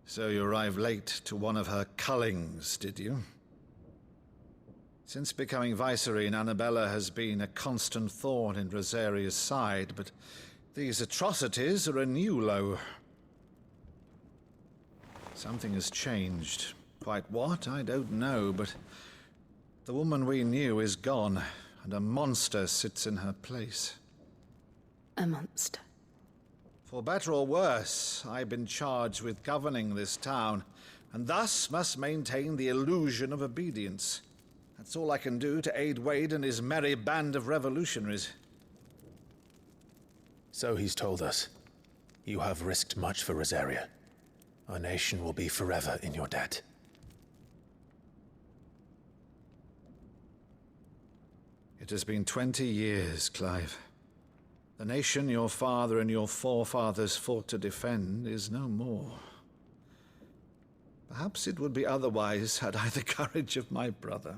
So you arrived late to one of her cullings, did you? Since becoming Vicereine, Annabella has been a constant thorn in Rosaria's side, but these atrocities are a new low. Something has changed. Quite what, I don't know, but the woman we knew is gone, and a monster sits in her place. A monster? For better or worse, I've been charged with governing this town, and thus must maintain the illusion of obedience. That's all I can do to aid Wade and his merry band of revolutionaries. So he's told us. You have risked much for Rosaria. Our nation will be forever in your debt. It has been 20 years, Clive. The nation your father and your forefathers fought to defend is no more. Perhaps it would be otherwise had I the courage of my brother.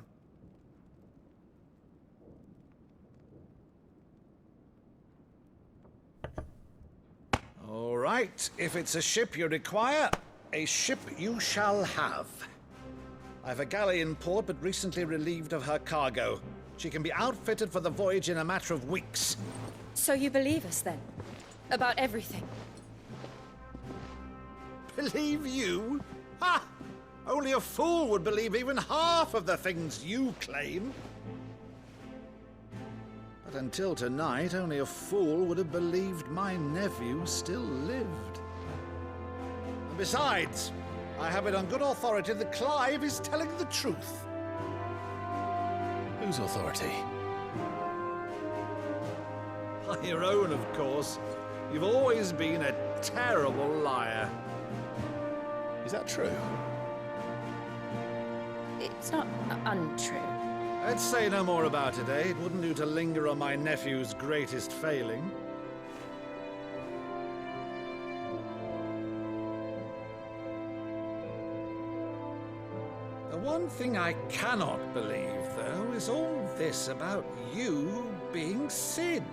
All right, if it's a ship you require, a ship you shall have. I've a galley in port, but recently relieved of her cargo. She can be outfitted for the voyage in a matter of weeks. So you believe us, then? About everything? Believe you? Ha! Only a fool would believe even half of the things you claim. But until tonight, only a fool would have believed my nephew still lived. And besides, I have it on good authority that Clive is telling the truth. Whose authority? Your own, of course. You've always been a terrible liar. Is that true? It's not untrue. Let's say no more about it, eh? It wouldn't do to linger on my nephew's greatest failing. The one thing I cannot believe, though, is all this about you being Cid.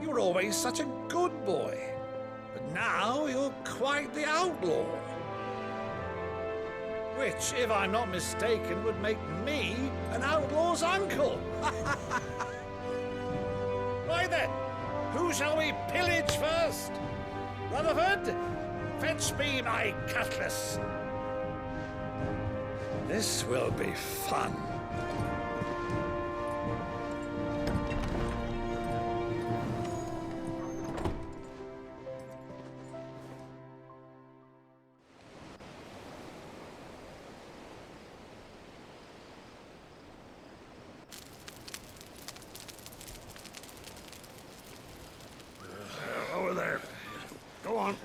You were always such a good boy, but now you're quite the outlaw. Which, if I'm not mistaken, would make me an outlaw's uncle. Right then, who shall we pillage first? Rutherford, fetch me my cutlass. This will be fun. Over there. Go on.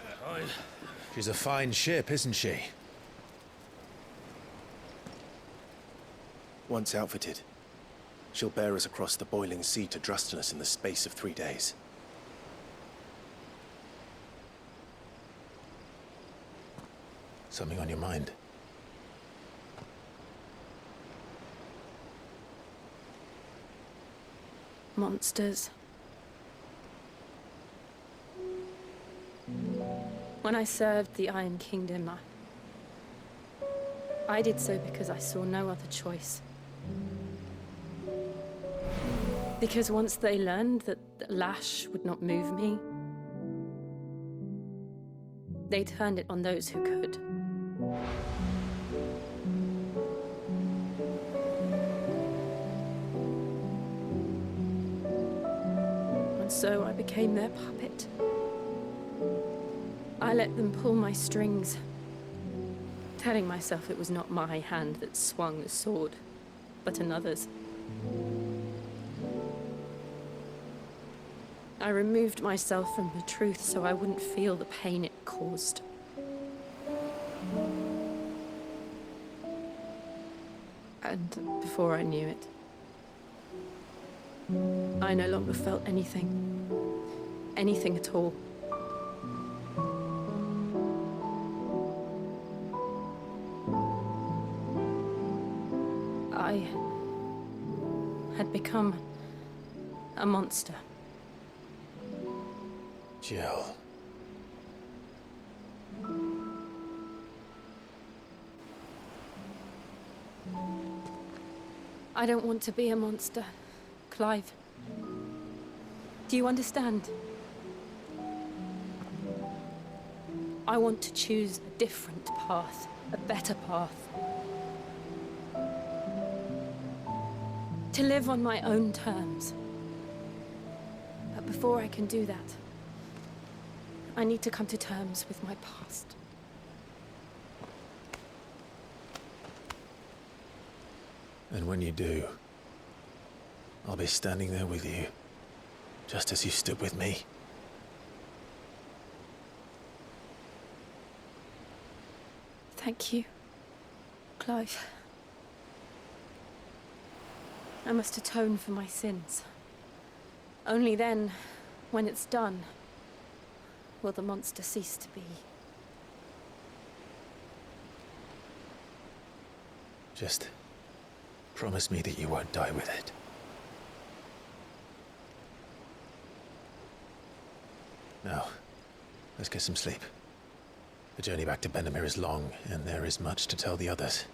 She's a fine ship, isn't she? Once outfitted, she'll bear us across the boiling sea to Drustinus in the space of 3 days. Something on your mind? Monsters. When I served the Iron Kingdom, I did so because I saw no other choice. Because once they learned that Lash would not move me, they turned it on those who could. And so I became their puppet. I let them pull my strings, telling myself it was not my hand that swung the sword, but another's. I removed myself from the truth so I wouldn't feel the pain it caused. And before I knew it, I no longer felt anything. Anything at all. I had become a monster. Jill. I don't want to be a monster, Clive. Do you understand? I want to choose a different path, a better path. To live on my own terms. But before I can do that, I need to come to terms with my past. And when you do, I'll be standing there with you, just as you stood with me. Thank you, Clive. I must atone for my sins. Only then, when it's done, will the monster cease to be. Just promise me that you won't die with it. Now, let's get some sleep. The journey back to Benamir is long, and there is much to tell the others.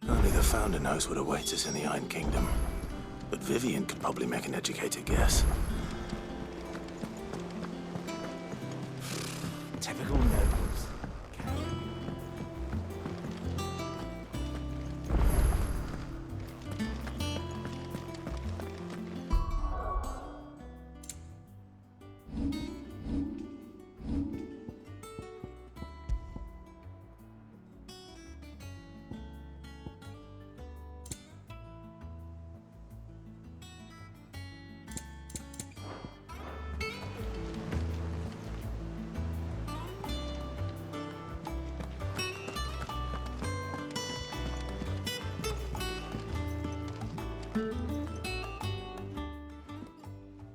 Only the Founder knows what awaits us in the Iron Kingdom. But Vivian could probably make an educated guess. Typical nobles.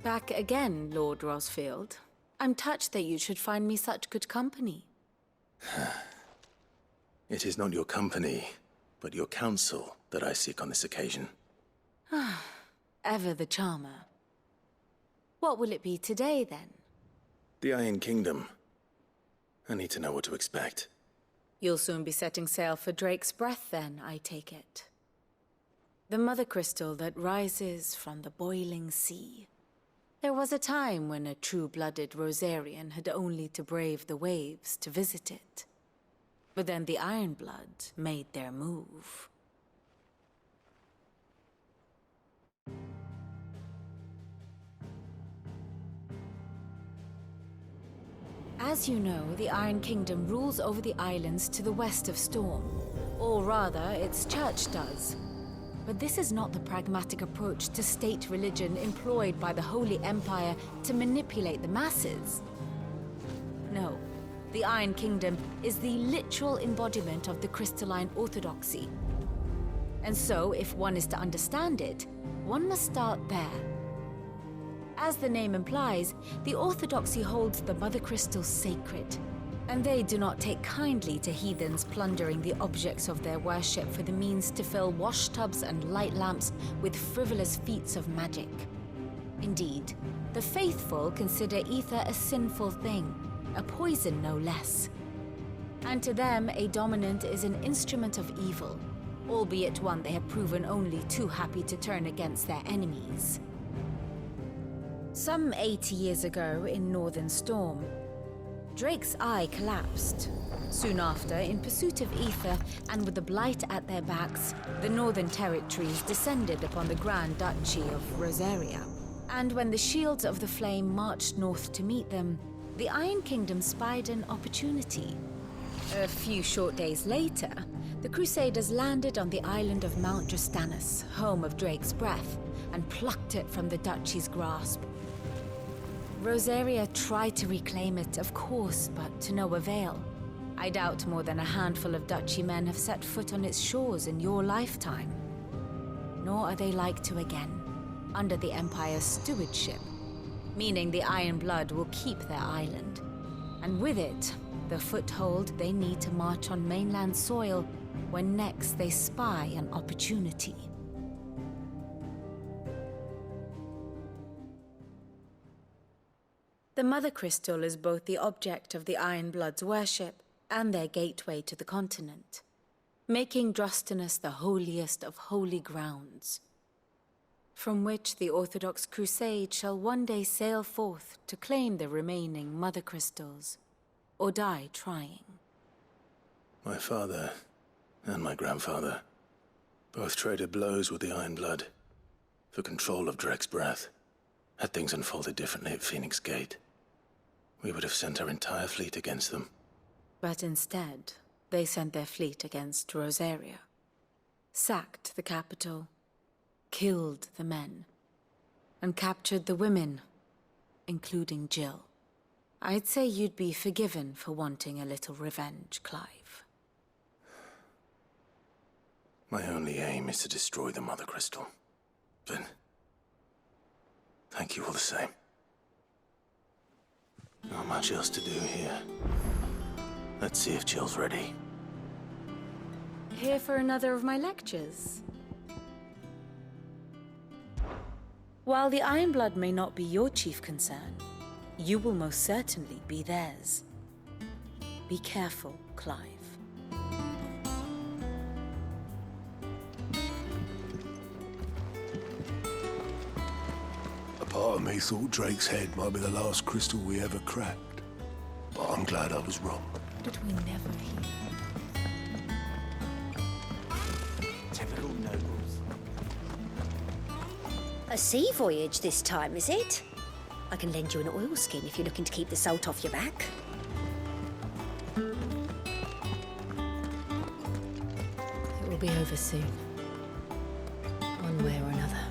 Back again, Lord Rosfield. I'm touched that you should find me such good company. It is not your company, but your counsel that I seek on this occasion. Ever the charmer. What will it be today, then? The Iron Kingdom. I need to know what to expect. You'll soon be setting sail for Drake's Breath, then, I take it. The mother crystal that rises from the boiling sea. There was a time when a true-blooded Rosarian had only to brave the waves to visit it. But then the Ironblood made their move. As you know, the Iron Kingdom rules over the islands to the west of Storm. Or rather, its church does. But this is not the pragmatic approach to state religion employed by the Holy Empire to manipulate the masses. No, the Iron Kingdom is the literal embodiment of the crystalline orthodoxy. And so, if one is to understand it, one must start there. As the name implies, the orthodoxy holds the Mother Crystal sacred, and they do not take kindly to heathens plundering the objects of their worship for the means to fill washtubs and light lamps with frivolous feats of magic. Indeed, the faithful consider ether a sinful thing, a poison no less. And to them, a dominant is an instrument of evil, albeit one they have proven only too happy to turn against their enemies. Some 80 years ago in Northern Storm, Drake's eye collapsed. Soon after, in pursuit of ether and with the Blight at their backs, the Northern Territories descended upon the Grand Duchy of Rosaria. And when the Shields of the Flame marched north to meet them, the Iron Kingdom spied an opportunity. A few short days later, the Crusaders landed on the island of Mount Justanus, home of Drake's Breath, and plucked it from the Duchy's grasp. Rosaria tried to reclaim it, of course, but to no avail. I doubt more than a handful of Duchy men have set foot on its shores in your lifetime. nor are they like to again, under the Empire's stewardship, meaning the Iron Blood will keep their island, and with it, the foothold they need to march on mainland soil when next they spy an opportunity. The Mother Crystal is both the object of the Iron Blood's worship and their gateway to the continent, making Drustinus the holiest of holy grounds, from which the Orthodox Crusade shall one day sail forth to claim the remaining Mother Crystals, or die trying. My father and my grandfather both traded blows with the Iron Blood for control of Drek's breath. Had things unfolded differently at Phoenix Gate, we would have sent our entire fleet against them. But instead, they sent their fleet against Rosaria, sacked the capital, killed the men, and captured the women, including Jill. I'd say you'd be forgiven for wanting a little revenge, Clive. My only aim is to destroy the Mother Crystal. But thank you all the same. Not much else to do here. Let's see if Jill's ready. Here for another of my lectures? While the Iron Blood may not be your chief concern, you will most certainly be theirs. Be careful, Clive. A part of me thought Drake's head might be the last crystal we ever cracked. But I'm glad I was wrong. Did we never hear? Typical nobles. A sea voyage this time, is it? I can lend you an oilskin if you're looking to keep the salt off your back. It will be over soon. One way or another.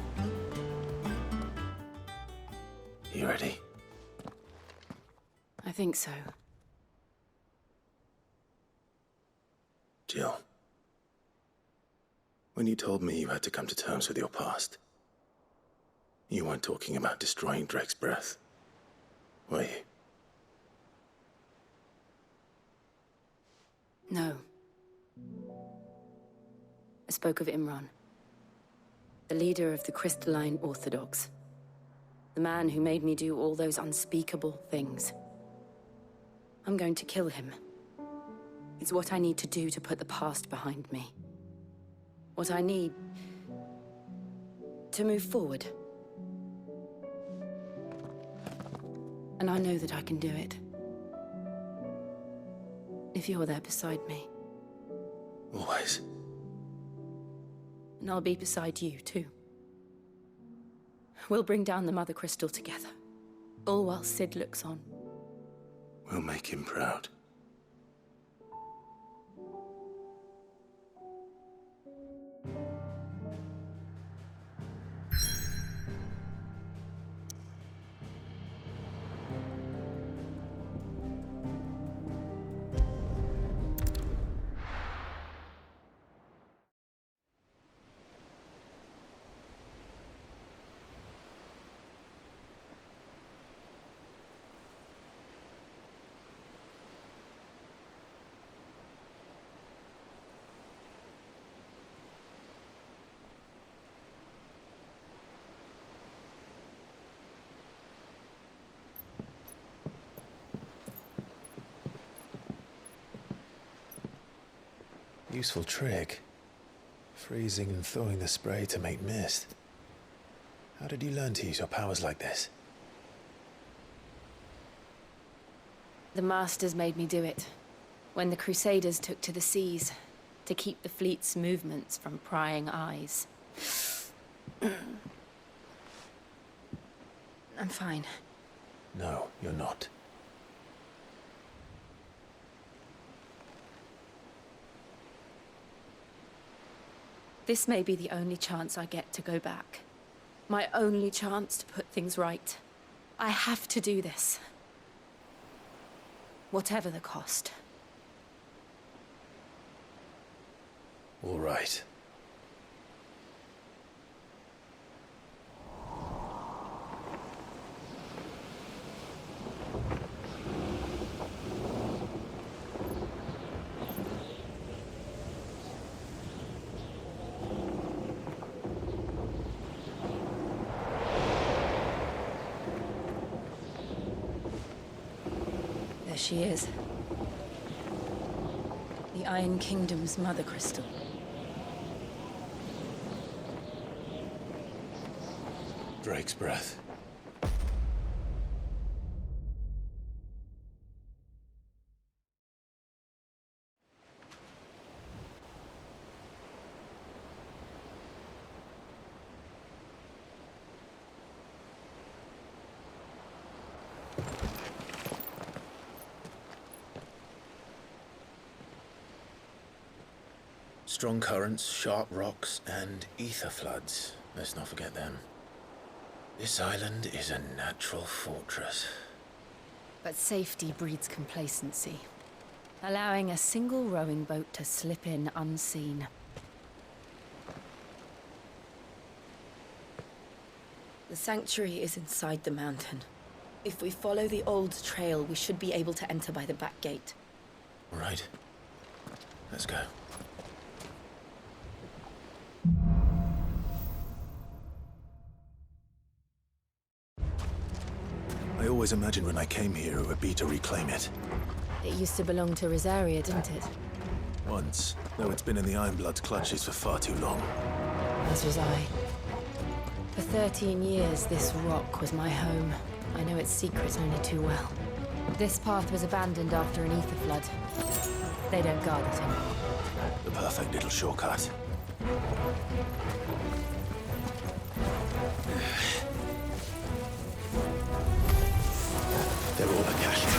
You ready? I think so. Jill. When you told me you had to come to terms with your past, you weren't talking about destroying Drek's breath, were you? No. I spoke of Imran, the leader of the Crystalline Orthodox. The man who made me do all those unspeakable things. I'm going to kill him. It's what I need to do to put the past behind me. What I need to move forward. And I know that I can do it. If you're there beside me. Always. And I'll be beside you, too. We'll bring down the Mother Crystal together. All while Sid looks on. We'll make him proud. Useful trick. Freezing and thawing the spray to make mist. How did you learn to use your powers like this? The Masters made me do it. When the Crusaders took to the seas, to keep the fleet's movements from prying eyes. I'm fine. No, you're not. This may be the only chance I get to go back. My only chance to put things right. I have to do this. Whatever the cost. All right. There she is. The Iron Kingdom's Mother Crystal. Drake's breath. Strong currents, sharp rocks, and ether floods. Let's not forget them. This island is a natural fortress. But safety breeds complacency, allowing a single rowing boat to slip in unseen. The sanctuary is inside the mountain. If we follow the old trail, we should be able to enter by the back gate. All right. Let's go. I always imagined when I came here it would be to reclaim it. It used to belong to Rosaria, didn't it? Once, though it's been in the Ironblood's clutches for far too long. As was I. For 13 years, this rock was my home. I know its secrets only too well. This path was abandoned after an ether flood. They don't guard it anymore. The perfect little shortcut. They're all Akashic.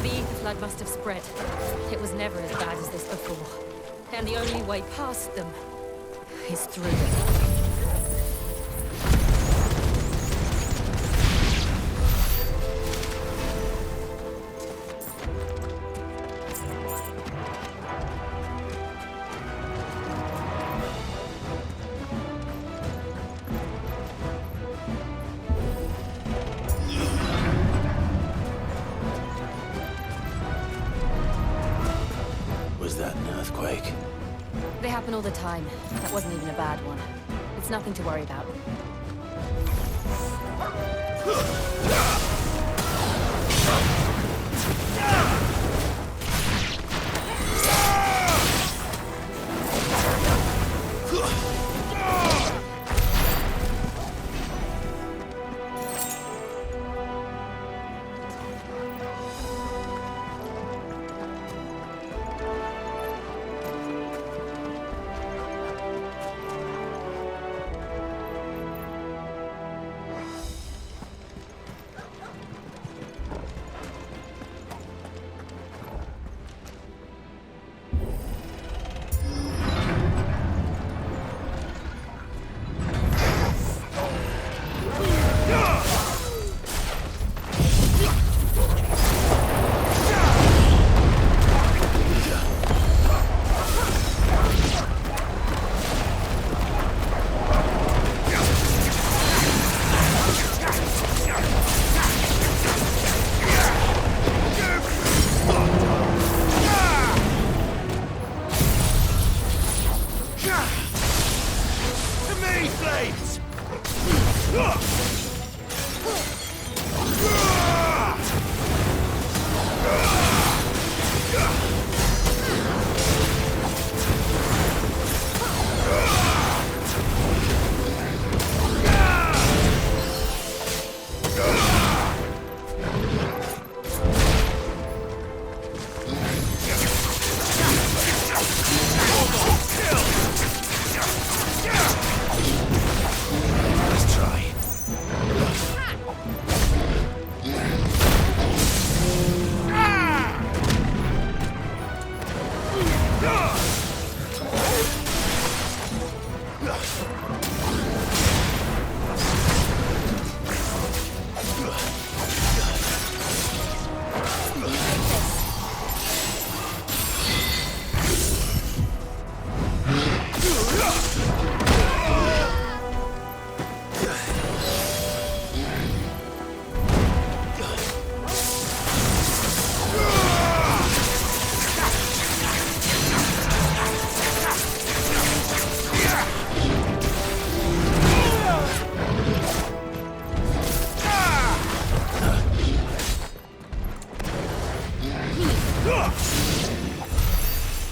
The ether flood must have spread. It was never as bad as this before. And the only way past them is through them. Was that an earthquake? They happen all the time. That wasn't even a bad one. It's nothing to worry about.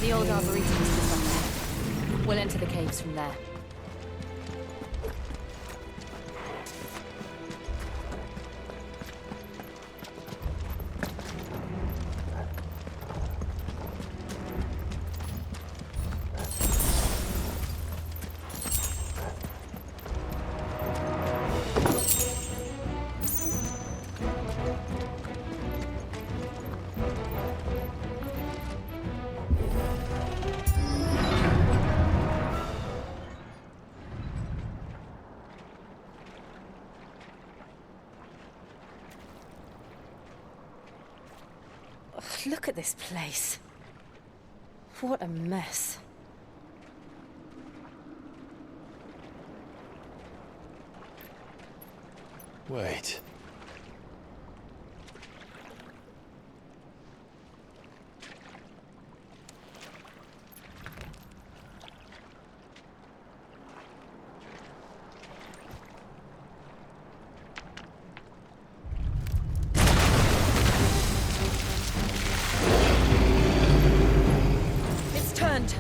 The old arboretum is just up there. We'll enter the caves from there. Look at this place. What a mess. Wait. It's turned.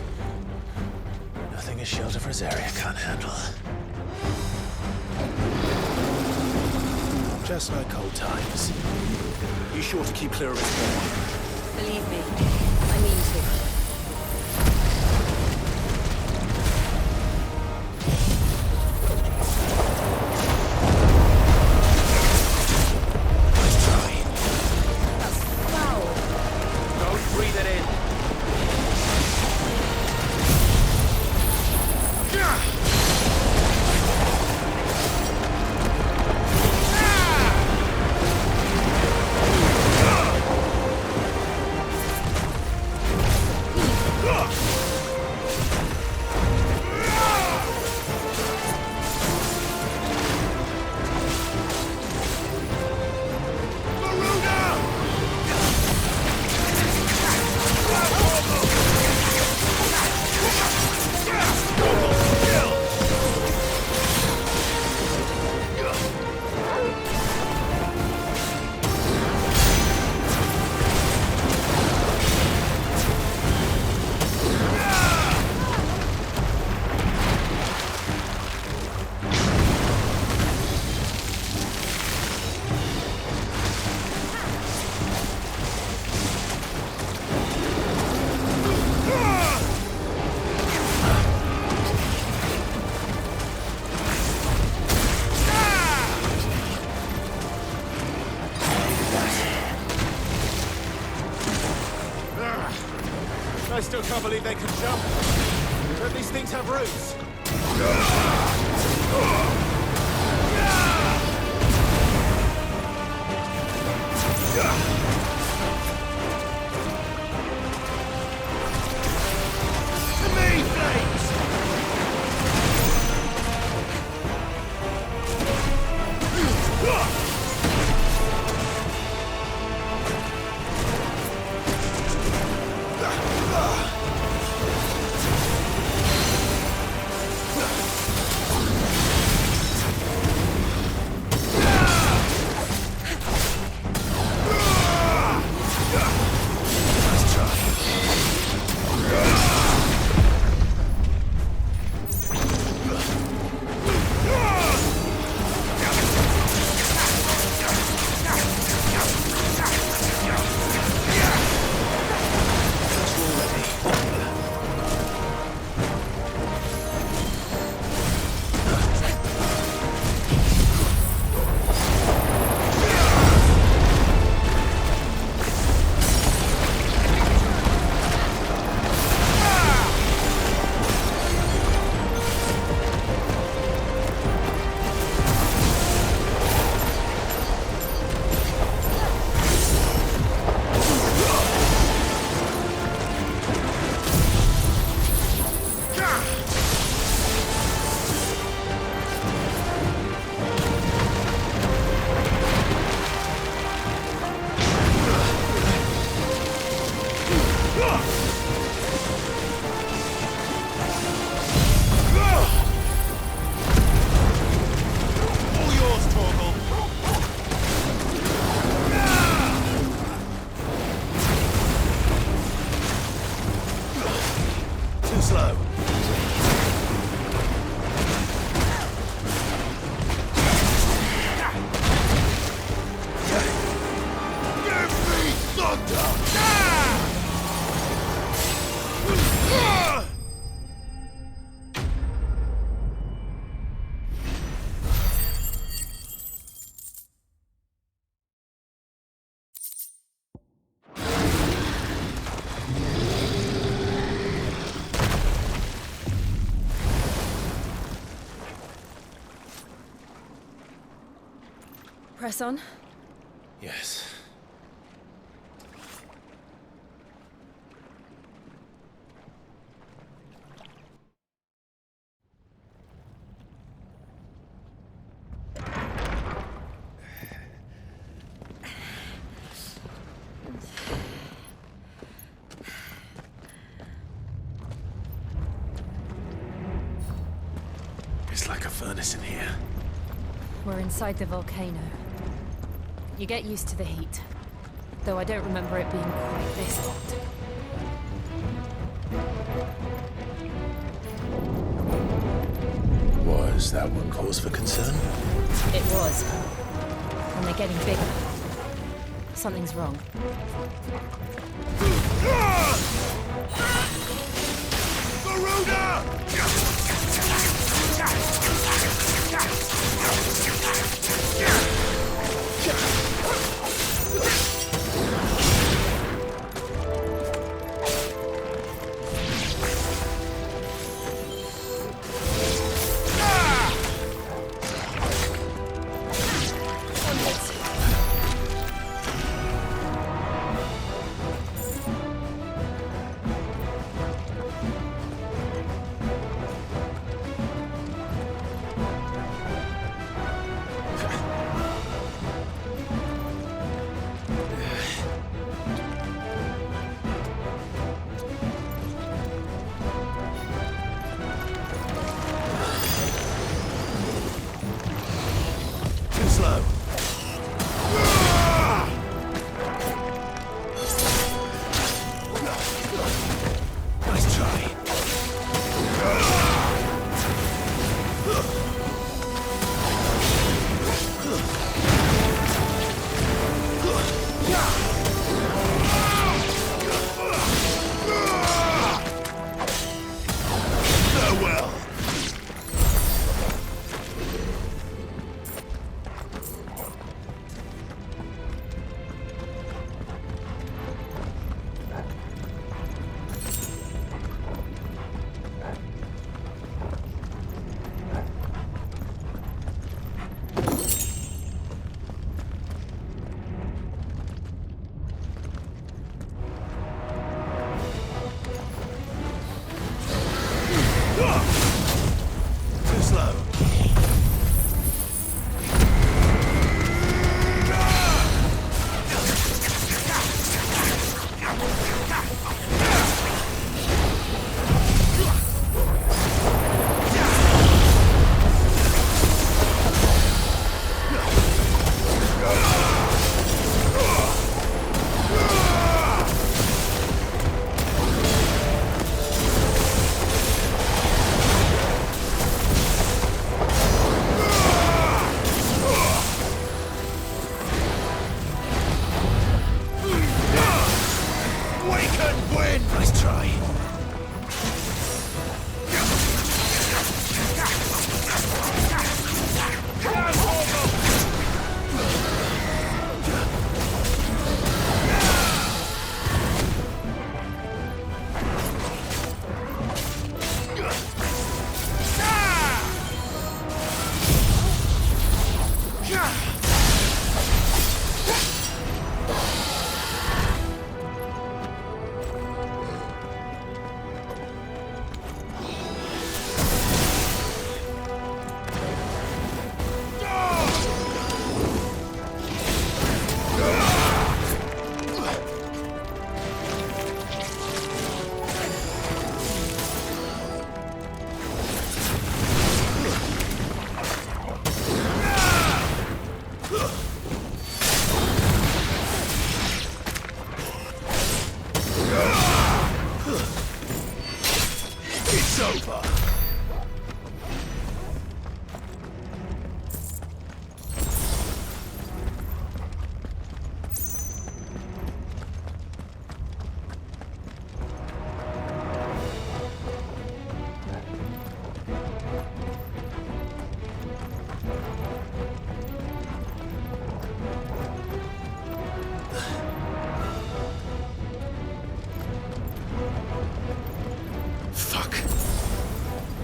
Nothing a shelter for Azaria can't handle. Just like old times. Be sure to keep clear of its spawn. Believe me, I mean to. I still can't believe they can jump. Don't these things have roots? Press on. Yes. It's like a furnace in here. We're inside the volcano. You get used to the heat. Though I don't remember it being quite this hot. Was that one cause for concern? It was. And they're getting bigger. Something's wrong.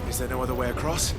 Is there no other way across?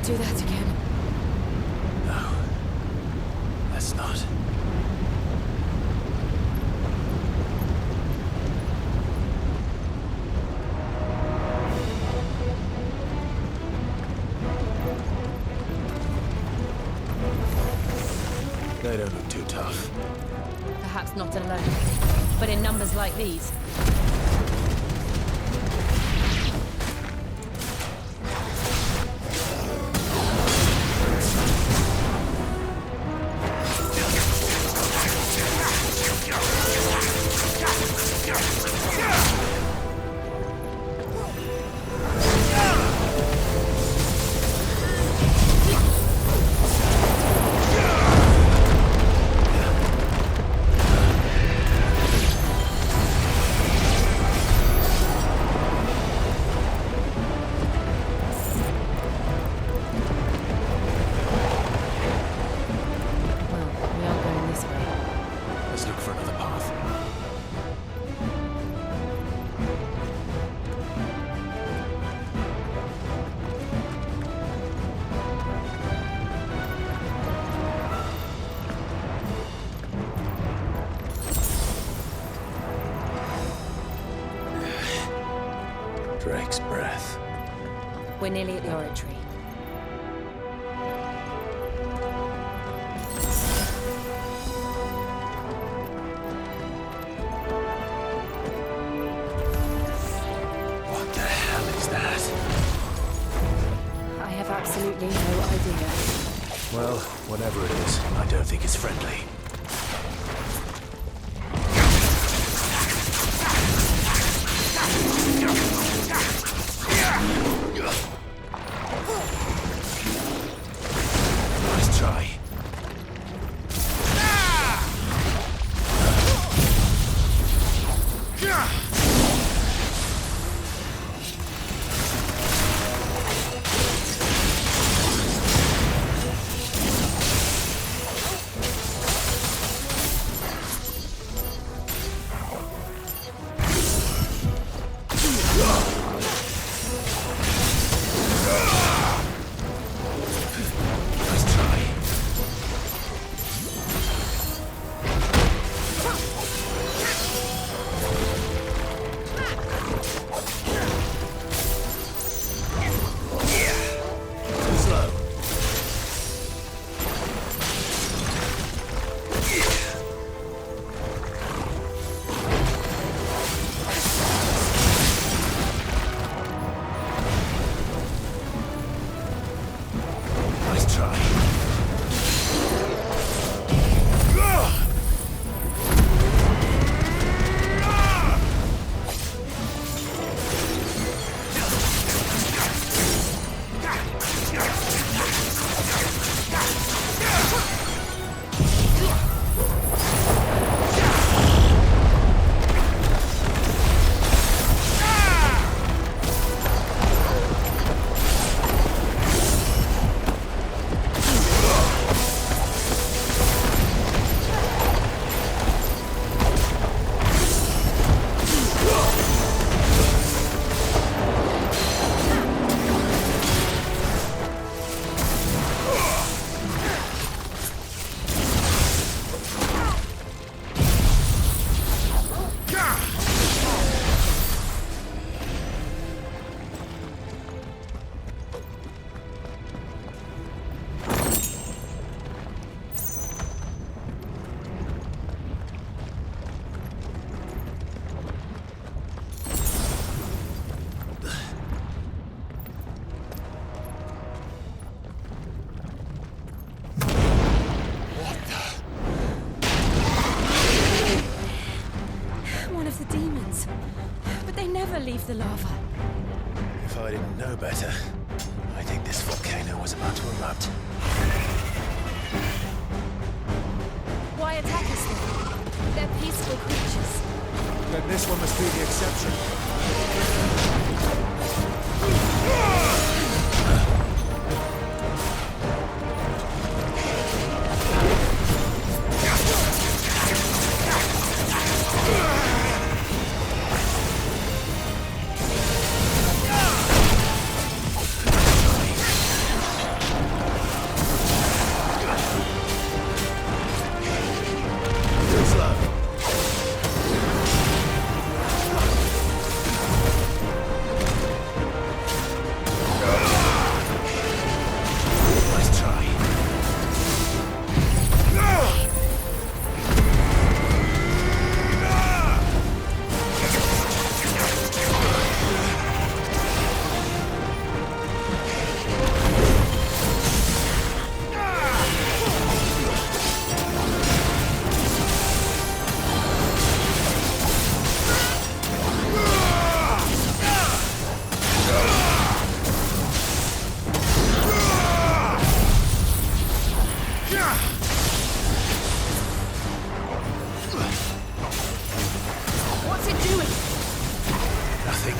do that again. No. Let's not. They don't look too tough. Perhaps not alone, but in numbers like these. Let's look for another path. Drake's breath. We're nearly at the oratory. What the hell is that? I have absolutely no idea. Well, whatever it is, I don't think it's friendly. Nice try. Nice try. Too slow. Nice try. One of the demons. But they never leave the lava. If I didn't know better, I think this volcano was about to erupt. Why attack us then? They're peaceful creatures. Then this one must be the exception.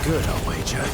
good, I'll wager.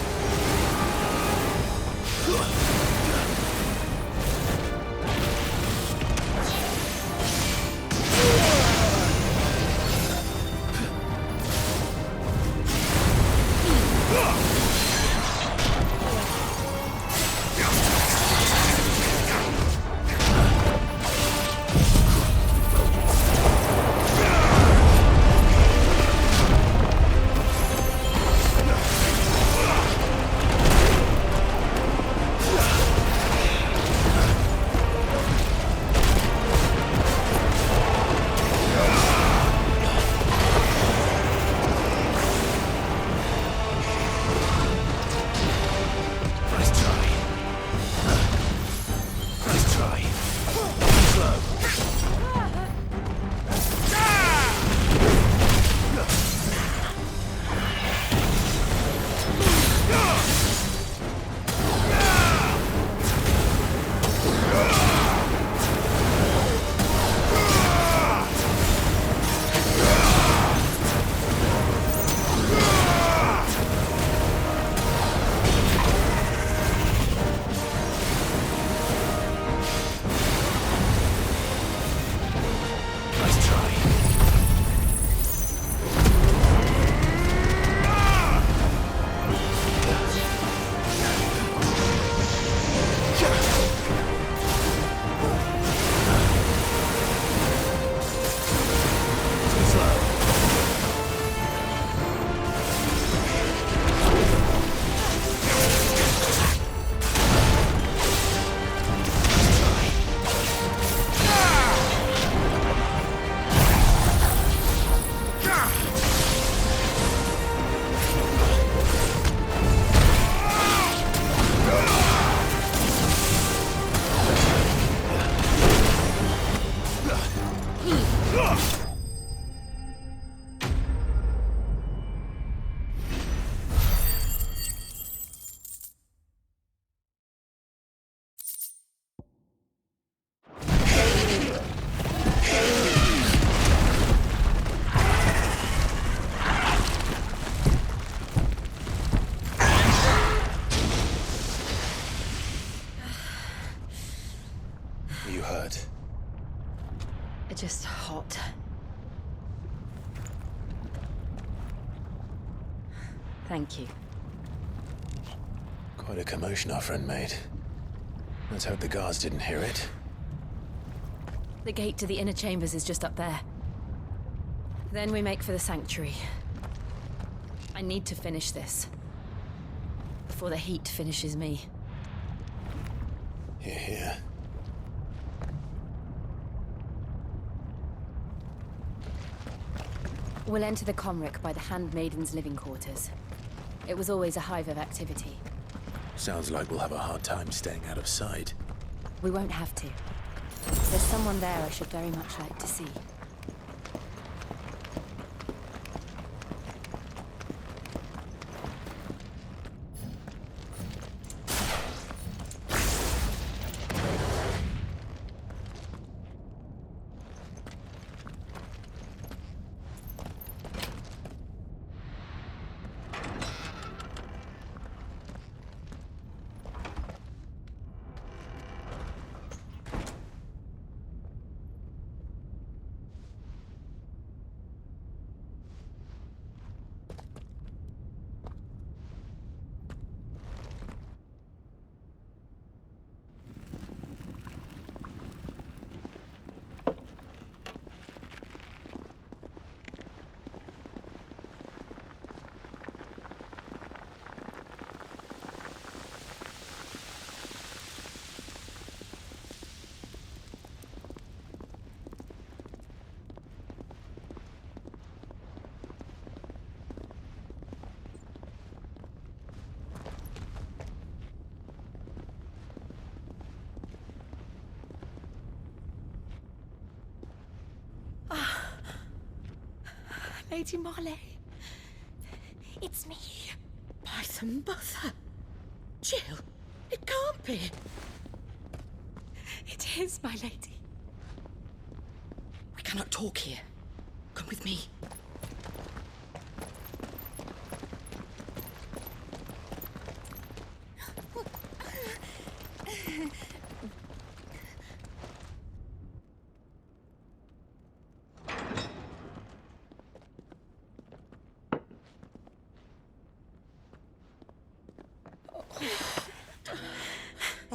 You hurt? Just hot. Thank you. Quite a commotion our friend made. Let's hope the guards didn't hear it. The gate to the inner chambers is just up there. Then we make for the sanctuary. I need to finish this. Before the heat finishes me. Hear, hear. We'll enter the Comric by the Handmaiden's living quarters. It was always a hive of activity. Sounds like we'll have a hard time staying out of sight. We won't have to. There's someone there I should very much like to see. Lady Marley, it's me. My mother. Jill, it can't be. It is, my lady. We cannot talk here. Come with me.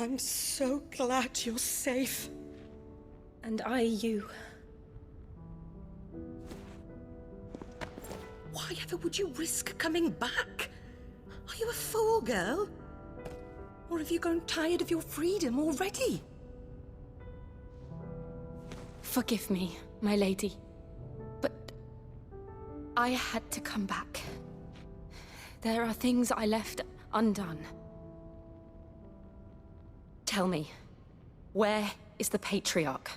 I'm so glad you're safe. And I you. Why ever would you risk coming back? Are you a fool, girl? Or have you grown tired of your freedom already? Forgive me, my lady. But I had to come back. There are things I left undone. Tell me, where is the Patriarch?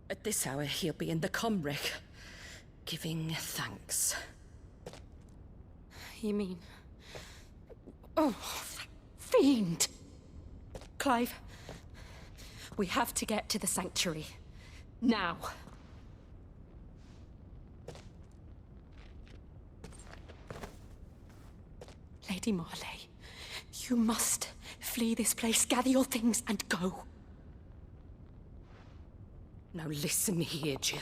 At this hour, he'll be in the Comric, giving thanks. You mean... Oh, that fiend! Clive, we have to get to the Sanctuary. Now. Lady Marley, you must flee this place, gather your things, and go. Now listen here, Jill.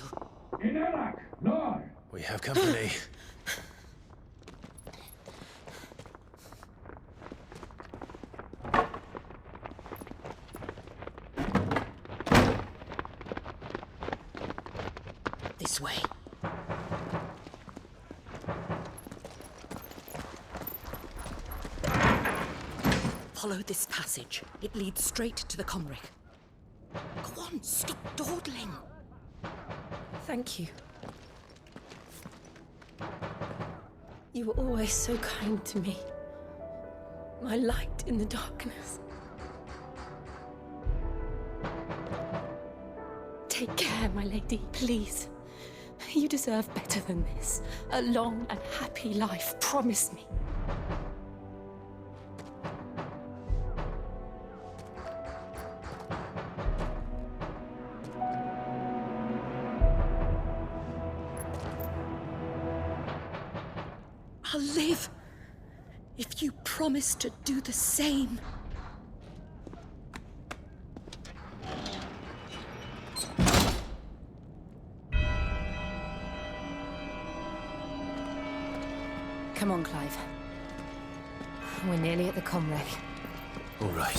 We have company. This way. Follow this passage. It leads straight to the Comric. Go on, stop dawdling. Thank you. You were always so kind to me. My light in the darkness. Take care, my lady, please. You deserve better than this. A long and happy life, promise me. I'll live if you promise to do the same. Come on, Clive. We're nearly at the Comric. All right.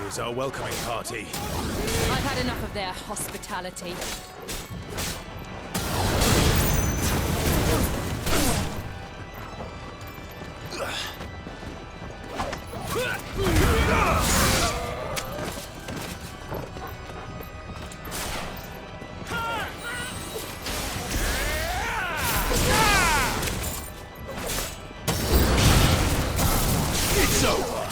Here's our welcoming party. I've had enough of their hospitality. It's over.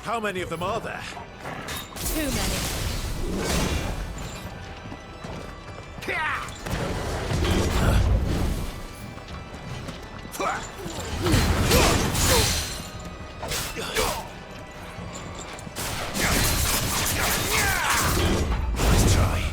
How many of them are there? Too many. Let's try.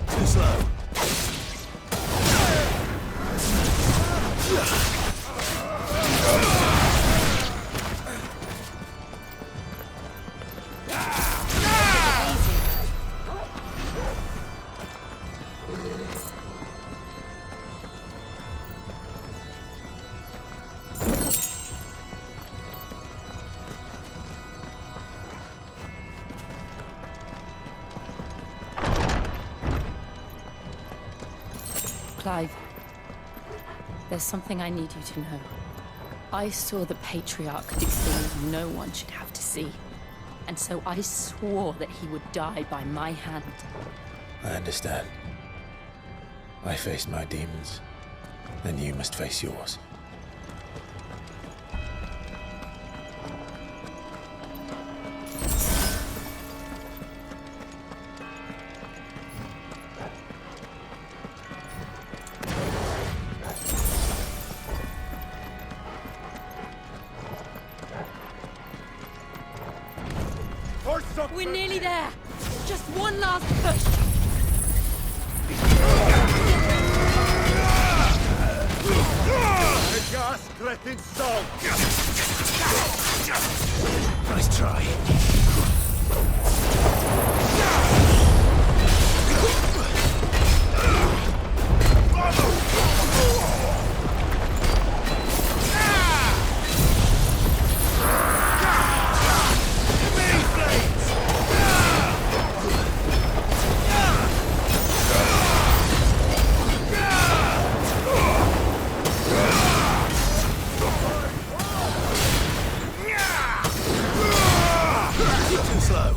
Too slow. Clive, there's something I need you to know. I saw the Patriarch do things no one should have to see. And so I swore that he would die by my hand. I understand. I faced my demons, then you must face yours. We're nearly there! Just one last push! Nice try. Too slow.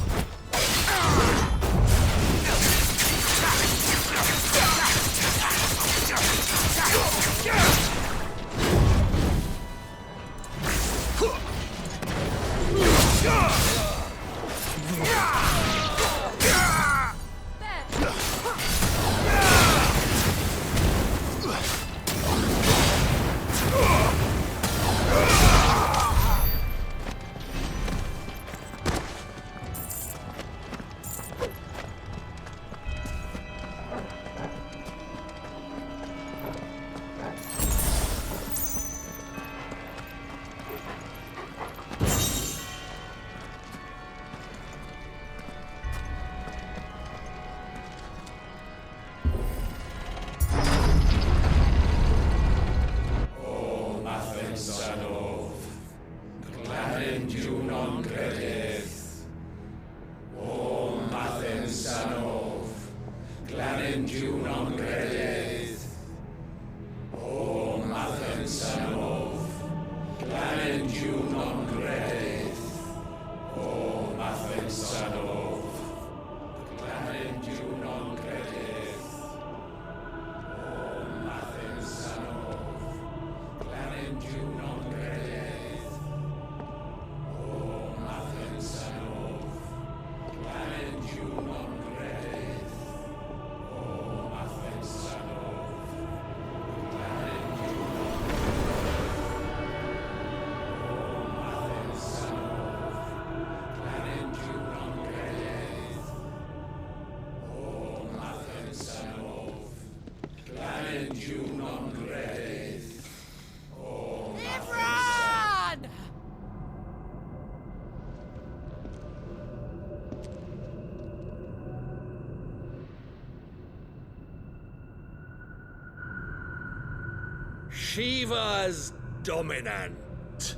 Shiva's dominant.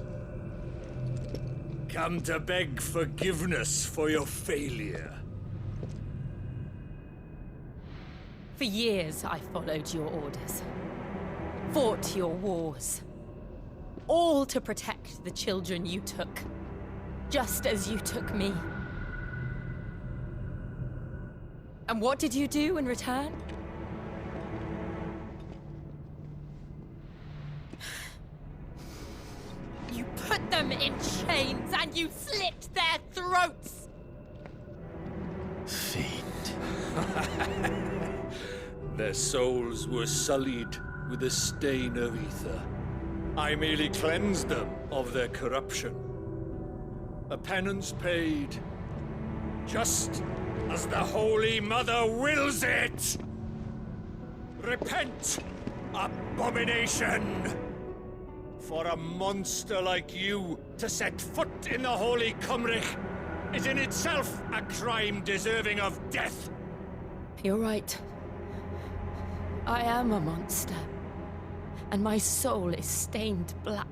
Come to beg forgiveness for your failure. For years, I followed your orders. Fought your wars. All to protect the children you took. Just as you took me. And what did you do in return? You put them in chains and you slit their throats! Fiend. Their souls were sullied with the stain of ether. I merely cleansed them of their corruption. A penance paid, just as the Holy Mother wills it! Repent, abomination! For a monster like you to set foot in the Holy Cymric is in itself a crime deserving of death. You're right. I am a monster. And my soul is stained black.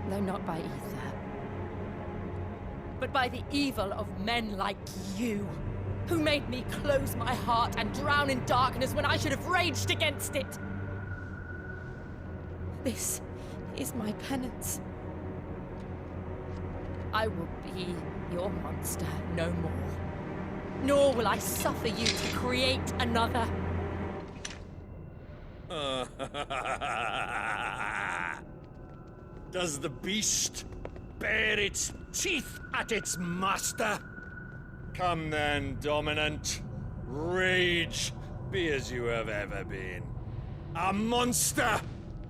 Though not by ether. But by the evil of men like you, who made me close my heart and drown in darkness when I should have raged against it. This is my penance. I will be your monster no more. Nor will I suffer you to create another. Does the beast bare its teeth at its master? Come then, Dominant. Rage, be as you have ever been. A monster!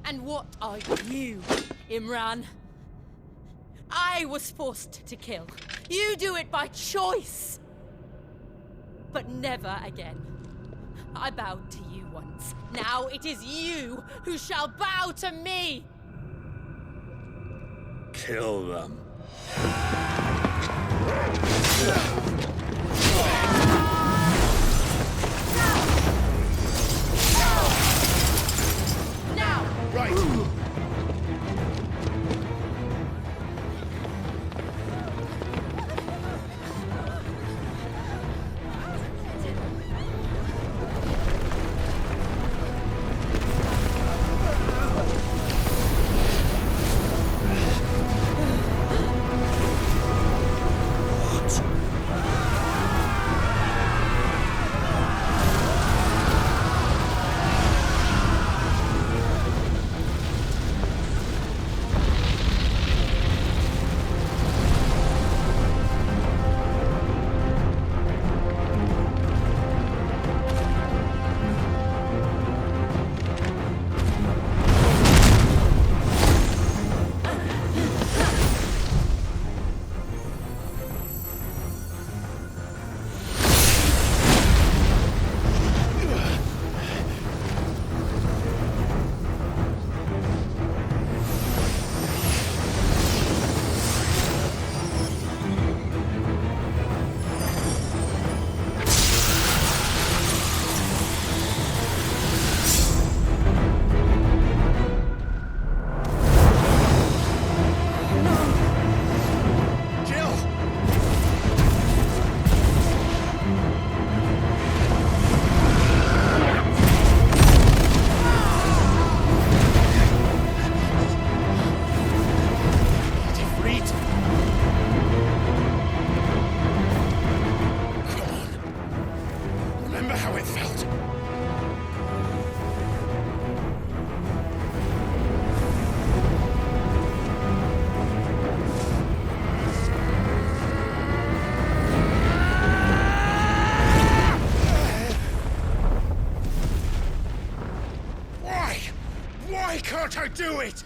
And what are you, Imran? I was forced to kill. You do it by choice. But never again. I bowed to you once. Now it is you who shall bow to me! Kill them. Now! Right. Why can't I do it?